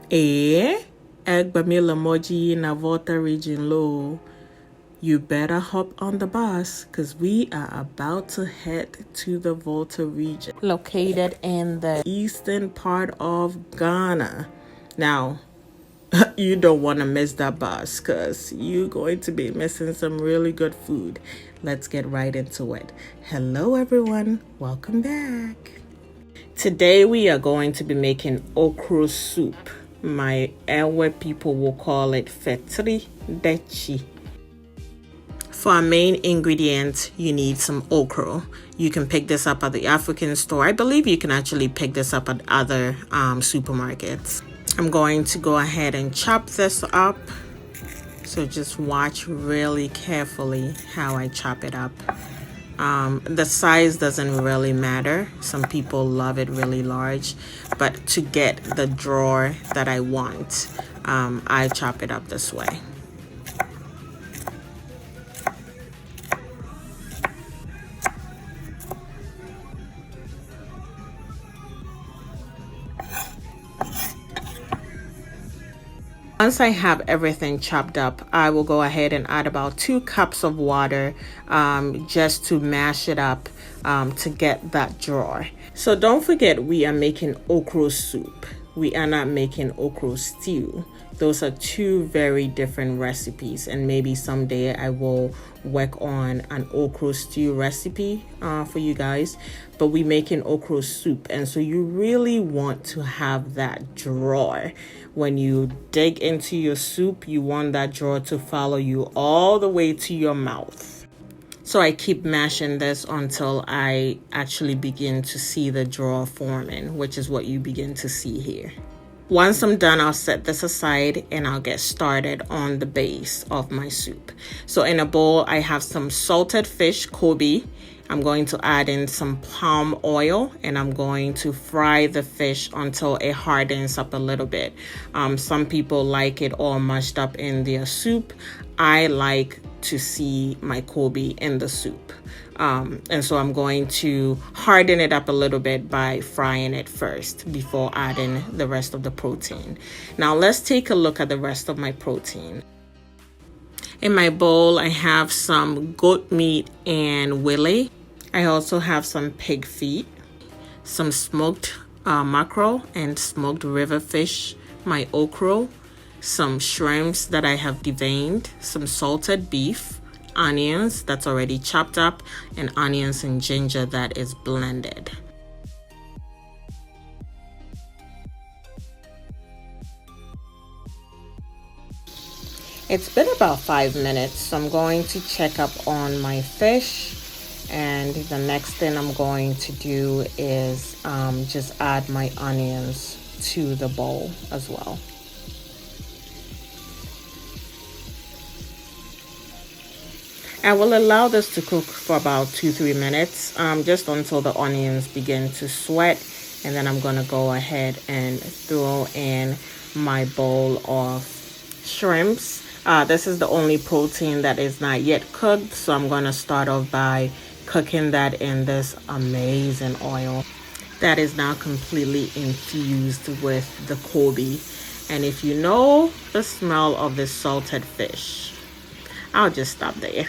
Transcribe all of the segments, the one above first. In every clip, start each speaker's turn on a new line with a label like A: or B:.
A: Eh? Egbamila moji na Volta Region low. You better hop on the bus because we are about to head to the Volta region, located in the eastern part of Ghana. Now, you don't want to miss that bus because you're going to be missing some really good food. Let's get right into it. Hello, everyone. Welcome back. Today, we are going to be making okra soup. My Ewe people will call it Fetri, Detsi. For our main ingredient, you need some okra. You can pick this up at the African store. I believe you can actually pick this up at other supermarkets. I'm going to go ahead and chop this up. So just watch really carefully how I chop it up. The size doesn't really matter. Some people love it really large. But to get the drawer that I want, I chop it up this way. Once I have everything chopped up, I will go ahead and add about 2 cups of water just to mash it up to get that drawer. So don't forget, we are making okra soup. We are not making okra stew. Those are 2 very different recipes, and maybe someday I will work on an okra stew recipe for you guys. But we making okra soup, and so you really want to have that drawer. When you dig into your soup, you want that drawer to follow you all the way to your mouth. So I keep mashing this until I actually begin to see the drawer forming, which is what you begin to see here. Once I'm done, I'll set this aside and I'll get started on the base of my soup. So in a bowl, I have some salted fish, Koobi. I'm going to add in some palm oil and I'm going to fry the fish until it hardens up a little bit. Some people like it all mushed up in their soup. I like to see my Koobi in the soup. And so I'm going to harden it up a little bit by frying it first before adding the rest of the protein. Now let's take a look at the rest of my protein. In my bowl, I have some goat meat and Wele. I also have some pig feet, some smoked mackerel and smoked river fish, my okra, some shrimps that I have deveined, some salted beef, onions that's already chopped up, and onions and ginger that is blended. It's been about 5 minutes, so I'm going to check up on my fish. And the next thing I'm going to do is just add my onions to the bowl as well. I will allow this to cook for about 2-3 minutes, just until the onions begin to sweat. And then I'm going to go ahead and throw in my bowl of shrimps. This is the only protein that is not yet cooked, so I'm going to start off by cooking that in this amazing oil that is now completely infused with the Koobi. And if you know the smell of this salted fish, I'll just stop there.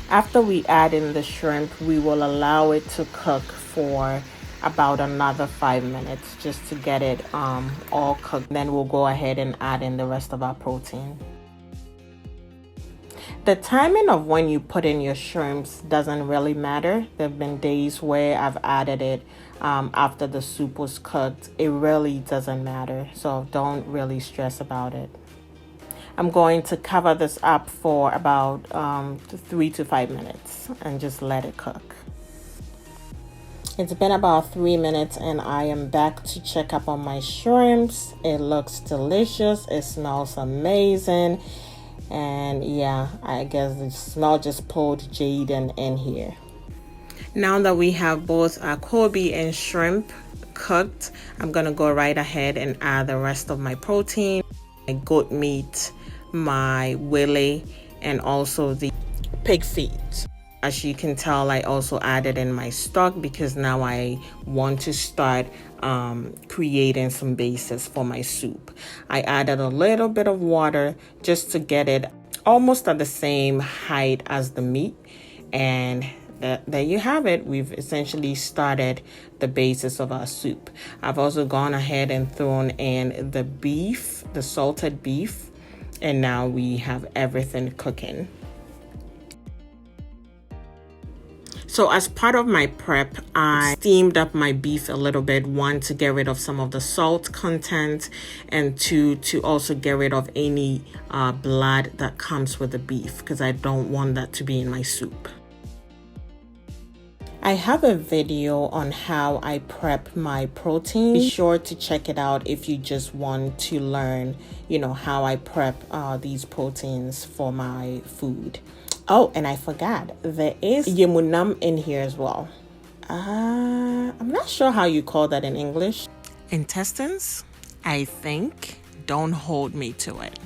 A: After we add in the shrimp, we will allow it to cook for about another 5 minutes just to get it all cooked. Then we'll go ahead and add in the rest of our protein. The timing of when you put in your shrimps doesn't really matter. There have been days where I've added it after the soup was cooked. It really doesn't matter, so don't really stress about it. I'm going to cover this up for about 3 to 5 minutes and just let it cook. It's been about 3 minutes and I am back to check up on my shrimps. It looks delicious. It smells amazing. And yeah, I guess the smell just pulled Jaden in here. Now that we have both our Koobi and shrimp cooked, I'm gonna go right ahead and add the rest of my protein, my goat meat, my Wele, and also the pig feet. As you can tell, I also added in my stock because now I want to start creating some bases for my soup. I added a little bit of water just to get it almost at the same height as the meat. And there you have it. We've essentially started the basis of our soup. I've also gone ahead and thrown in the beef, the salted beef, and now we have everything cooking. So as part of my prep, I steamed up my beef a little bit. One, to get rid of some of the salt content, and two, to also get rid of any blood that comes with the beef, because I don't want that to be in my soup. I have a video on how I prep my protein. Be sure to check it out if you just want to learn, how I prep these proteins for my food. Oh, and I forgot, there is Yemu Nam in here as well. I'm not sure how you call that in English. Intestines, I think. Don't hold me to it.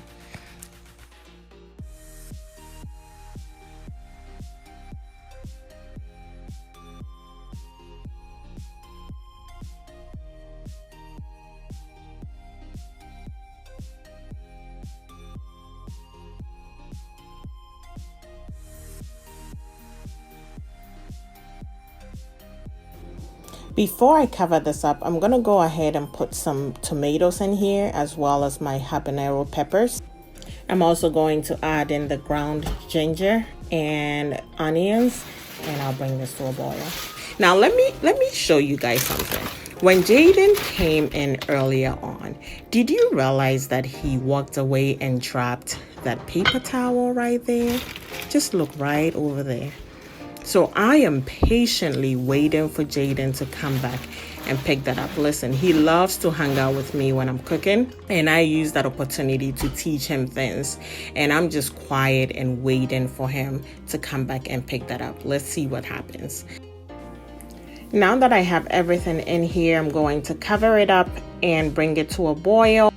A: Before I cover this up, I'm gonna go ahead and put some tomatoes in here as well as my habanero peppers. I'm also going to add in the ground ginger and onions, and I'll bring this to a boil. Now let me show you guys something. When Jaden came in earlier on, did you realize that he walked away and dropped that paper towel right there? Just look right over there. So I am patiently waiting for Jaden to come back and pick that up. Listen, he loves to hang out with me when I'm cooking, and I use that opportunity to teach him things. And I'm just quiet and waiting for him to come back and pick that up. Let's see what happens. Now that I have everything in here, I'm going to cover it up and bring it to a boil.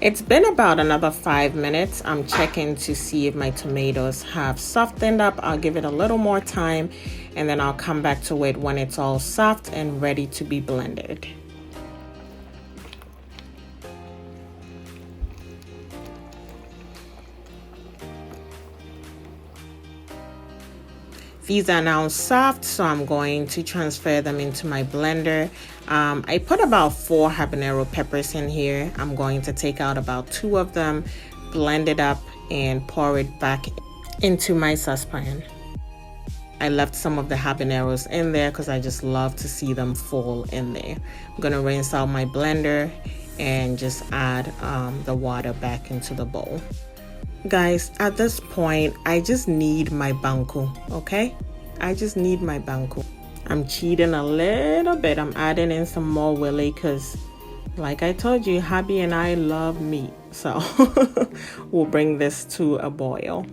A: It's been about another 5 minutes. I'm checking to see if my tomatoes have softened up. I'll give it a little more time, and then I'll come back to it when it's all soft and ready to be blended. These are now soft, so I'm going to transfer them into my blender. I put about 4 habanero peppers in here. I'm going to take out about 2 of them, blend it up, and pour it back into my saucepan. I left some of the habaneros in there because I just love to see them fall in there. I'm going to rinse out my blender and just add the water back into the bowl. Guys, at this point, I just need my banku, okay? I just need my banku. I'm cheating a little bit. I'm adding in some more Wele because, like I told you, hubby and I love meat. So we'll bring this to a boil.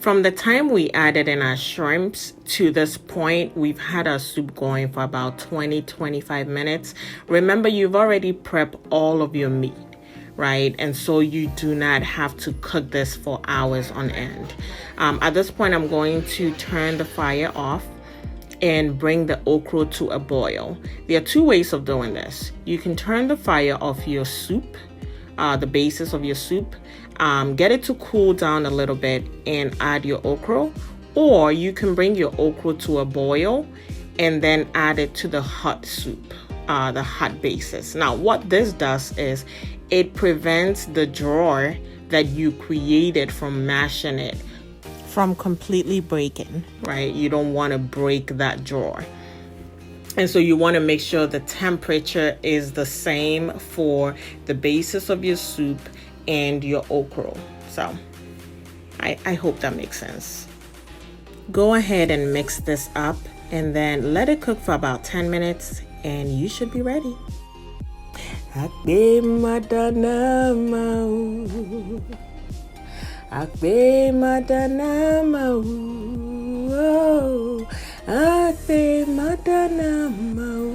A: From the time we added in our shrimps to this point, we've had our soup going for about 20-25 minutes. Remember, you've already prepped all of your meat, right? And so you do not have to cook this for hours on end. At this point, I'm going to turn the fire off and bring the okra to a boil. There are 2 ways of doing this. You can turn the fire off your soup, the basis of your soup, get it to cool down a little bit and add your okra, or you can bring your okra to a boil and then add it to the hot soup, the hot basis. Now, what this does is it prevents the drawer that you created from mashing it from completely breaking, right? You don't want to break that drawer. And so you want to make sure the temperature is the same for the basis of your soup and your okra. So I hope that makes sense. Go ahead and mix this up and then let it cook for about 10 minutes and you should be ready. Akbe madana mau, akbe madana mau, akbe madana mau,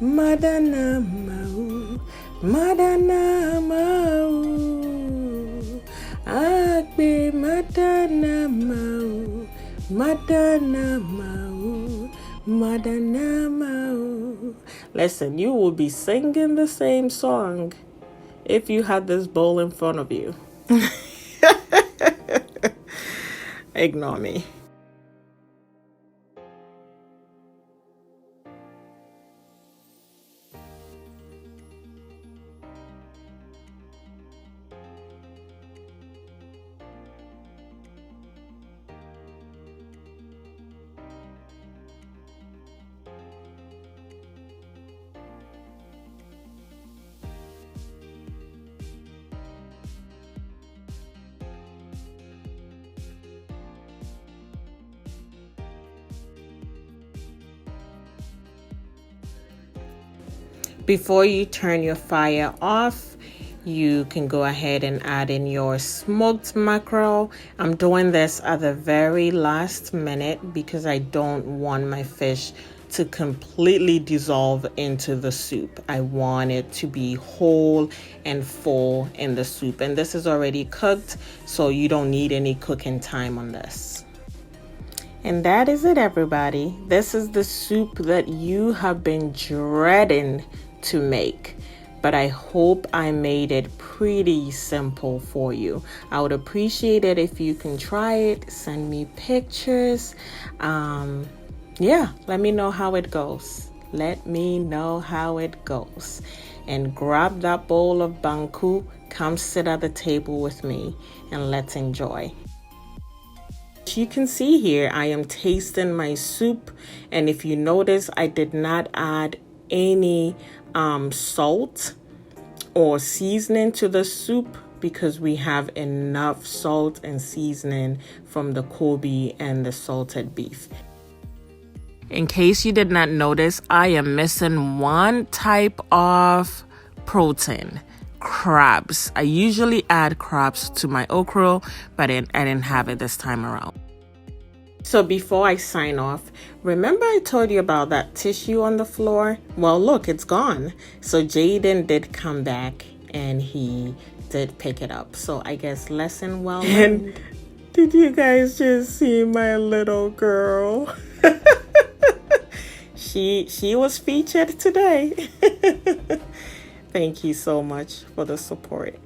A: madana mau, madana mau, akbe madana. Madana mau, Madana mau. Listen, you will be singing the same song if you had this bowl in front of you. Ignore me. Before you turn your fire off, you can go ahead and add in your smoked mackerel. I'm doing this at the very last minute because I don't want my fish to completely dissolve into the soup. I want it to be whole and full in the soup. And this is already cooked, so you don't need any cooking time on this. And that is it, everybody. This is the soup that you have been dreading to make, but I hope I made it pretty simple for you. I would appreciate it if you can try it, send me pictures. Yeah, let me know how it goes. Let me know how it goes. And grab that bowl of banku, come sit at the table with me, and let's enjoy. As you can see here, I am tasting my soup, and if you notice, I did not add any salt or seasoning to the soup because we have enough salt and seasoning from the Koobi and the salted beef. In case you did not notice, I am missing one type of protein: crabs. I usually add crabs to my okra, but I didn't have it this time around. So before I sign off, remember I told you about that tissue on the floor? Well, look, it's gone. So Jaden did come back and he did pick it up. So I guess lesson well learned. Did you guys just see my little girl? She was featured today. Thank you so much for the support.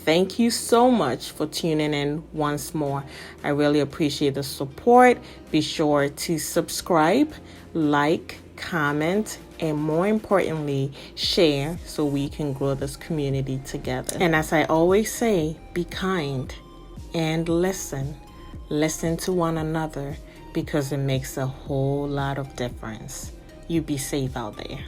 A: Thank you so much for tuning in once more. I really appreciate the support. Be sure to subscribe, like, comment, and more importantly, share so we can grow this community together. And as I always say, be kind and listen. Listen to one another because it makes a whole lot of difference. You be safe out there.